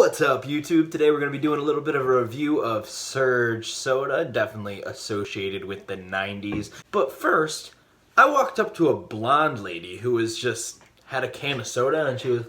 What's up, YouTube? Today we're going to be doing a little bit of a review of Surge soda, definitely associated with the 90s. But first, I walked up to a blonde lady who was just had a can of soda and she was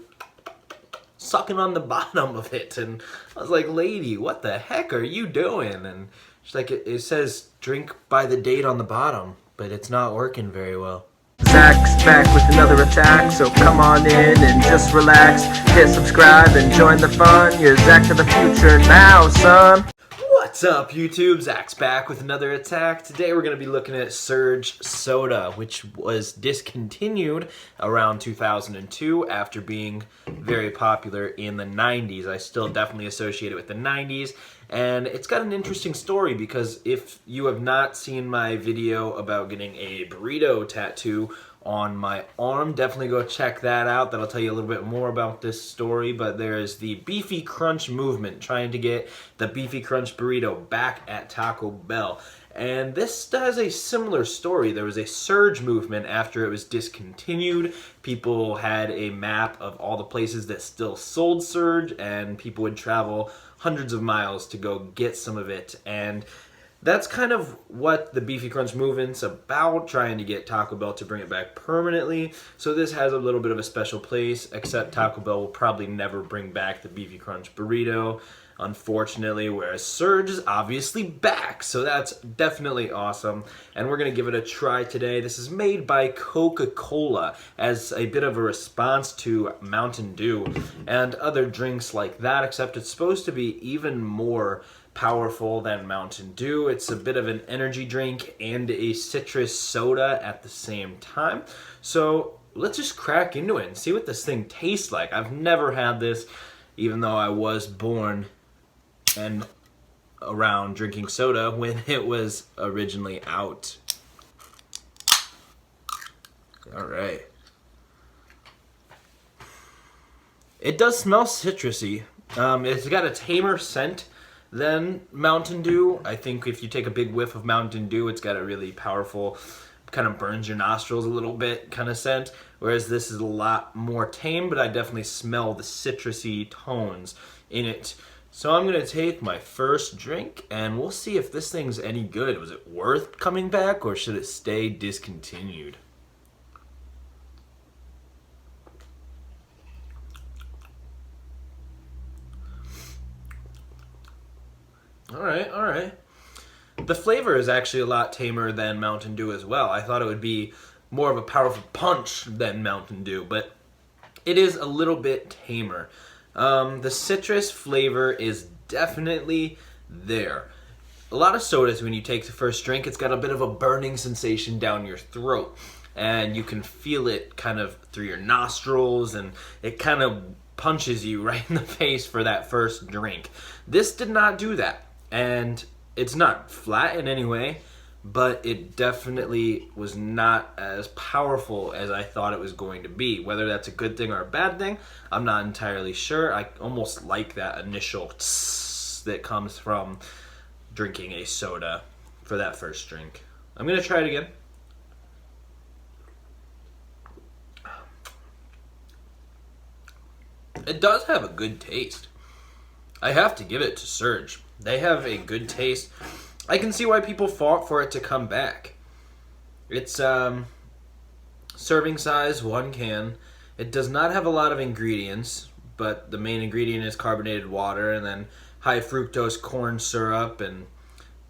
sucking on the bottom of it, and I was like, lady, what the heck are you doing? And she's like, it says drink by the date on the bottom, but it's not working very well. Zach's back with another attack, so come on in and just relax. Hit subscribe and join the fun. You're Zach to the future now, son. What's up, YouTube? Zach's back with another attack. Today we're going to be looking at Surge soda, which was discontinued around 2002 after being very popular in the 90s. I still definitely associate it with the 90s, and it's got an interesting story because if you have not seen my video about getting a burrito tattoo on my arm, definitely go check that out. That'll tell you a little bit more about this story. But there's the Beefy Crunch movement, trying to get the Beefy Crunch burrito back at Taco Bell. And this has a similar story. There was a Surge movement after it was discontinued. People had a map of all the places that still sold Surge, and people would travel hundreds of miles to go get some of it. And that's kind of what the Beefy Crunch movement's about, trying to get Taco Bell to bring it back permanently. So this has a little bit of a special place, except Taco Bell will probably never bring back the Beefy Crunch burrito, unfortunately, whereas Surge is obviously back. So that's definitely awesome, and we're going to give it a try today. This is made by Coca-Cola as a bit of a response to Mountain Dew and other drinks like that, except it's supposed to be even more powerful than Mountain Dew. It's a bit of an energy drink and a citrus soda at the same time. So let's just crack into it and see what this thing tastes like. I've never had this, even though I was born and around drinking soda when it was originally out. All right. It does smell citrusy. It's got a tamer scent than Mountain Dew. I think if you take a big whiff of Mountain Dew, it's got a really powerful, kind of burns your nostrils a little bit kind of scent, whereas this is a lot more tame, but I definitely smell the citrusy tones in it. So I'm going to take my first drink, and we'll see if this thing's any good. Was it worth coming back, or should it stay discontinued? All right. The flavor is actually a lot tamer than Mountain Dew as well. I thought it would be more of a powerful punch than Mountain Dew, but it is a little bit tamer. The citrus flavor is definitely there. A lot of sodas, when you take the first drink, it's got a bit of a burning sensation down your throat, and you can feel it kind of through your nostrils, and it kind of punches you right in the face for that first drink. This did not do that. And it's not flat in any way, but it definitely was not as powerful as I thought it was going to be. Whether that's a good thing or a bad thing, I'm not entirely sure. I almost like that initial tss that comes from drinking a soda for that first drink. I'm going to try it again. It does have a good taste. I have to give it to Surge. They have a good taste. I can see why people fought for it to come back. It's serving size, 1 can. It does not have a lot of ingredients, but the main ingredient is carbonated water and then high fructose corn syrup and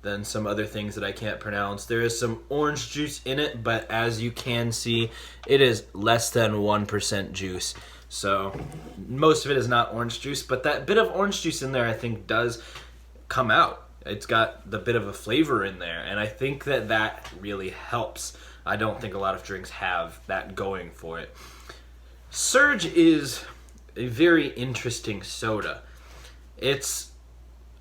then some other things that I can't pronounce. There is some orange juice in it, but as you can see, it is less than 1% juice. So most of it is not orange juice, but that bit of orange juice in there I think does come out. It's got the bit of a flavor in there, and I think that that really helps. I don't think a lot of drinks have that going for it. Surge is a very interesting soda.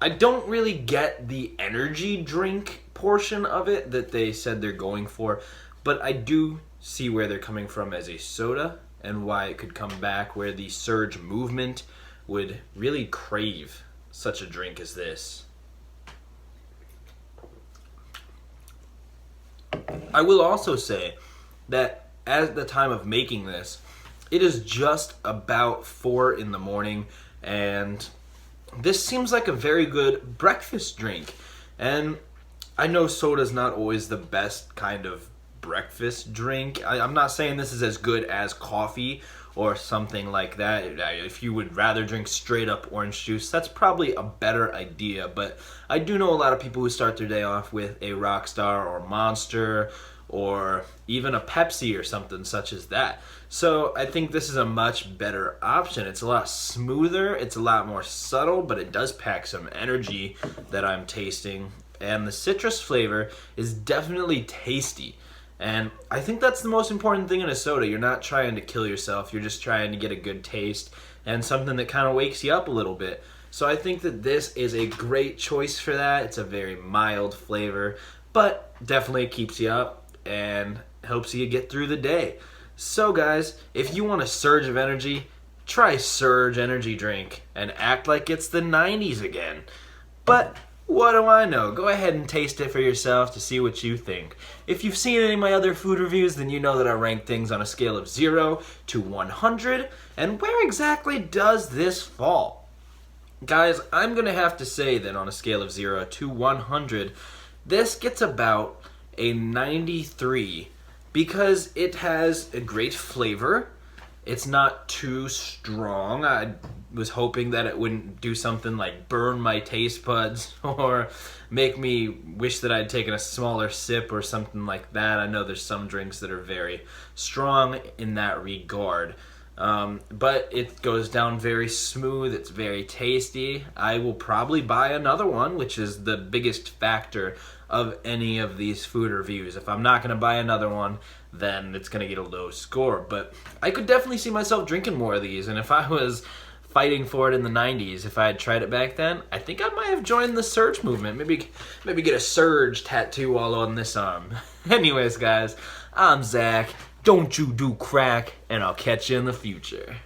I don't really get the energy drink portion of it that they said they're going for, but I do see where they're coming from as a soda and why it could come back, where the Surge movement would really crave such a drink as this. I will also say that at the time of making this, it is just about 4 in the morning, and this seems like a very good breakfast drink. And I know soda's not always the best kind of breakfast drink. I'm not saying this is as good as coffee or something like that. If you would rather drink straight up orange juice, that's probably a better idea. But I do know a lot of people who start their day off with a Rockstar or Monster or even a Pepsi or something such as that. So I think this is a much better option. It's a lot smoother, it's a lot more subtle, but it does pack some energy that I'm tasting. And the citrus flavor is definitely tasty. And I think that's the most important thing in a soda. You're not trying to kill yourself, you're just trying to get a good taste and something that kind of wakes you up a little bit. So I think that this is a great choice for that. It's a very mild flavor, but definitely keeps you up and helps you get through the day. So guys, if you want a surge of energy, try Surge Energy Drink and act like it's the 90s again. But what do I know? Go ahead and taste it for yourself to see what you think. If you've seen any of my other food reviews, then you know that I rank things on a scale of 0 to 100. And where exactly does this fall? Guys, I'm going to have to say that on a scale of 0 to 100, this gets about a 93 because it has a great flavor. It's not too strong. I was hoping that it wouldn't do something like burn my taste buds or make me wish that I'd taken a smaller sip or something like that. I know there's some drinks that are very strong in that regard. But it goes down very smooth. It's very tasty. I will probably buy another one, which is the biggest factor of any of these food reviews. If I'm not going to buy another one, then it's going to get a low score. But I could definitely see myself drinking more of these. And if I was fighting for it in the 90s, if I had tried it back then, I think I might have joined the Surge movement. Maybe get a Surge tattoo all on this arm. Anyways, guys, I'm Zach. Don't you do crack, and I'll catch you in the future.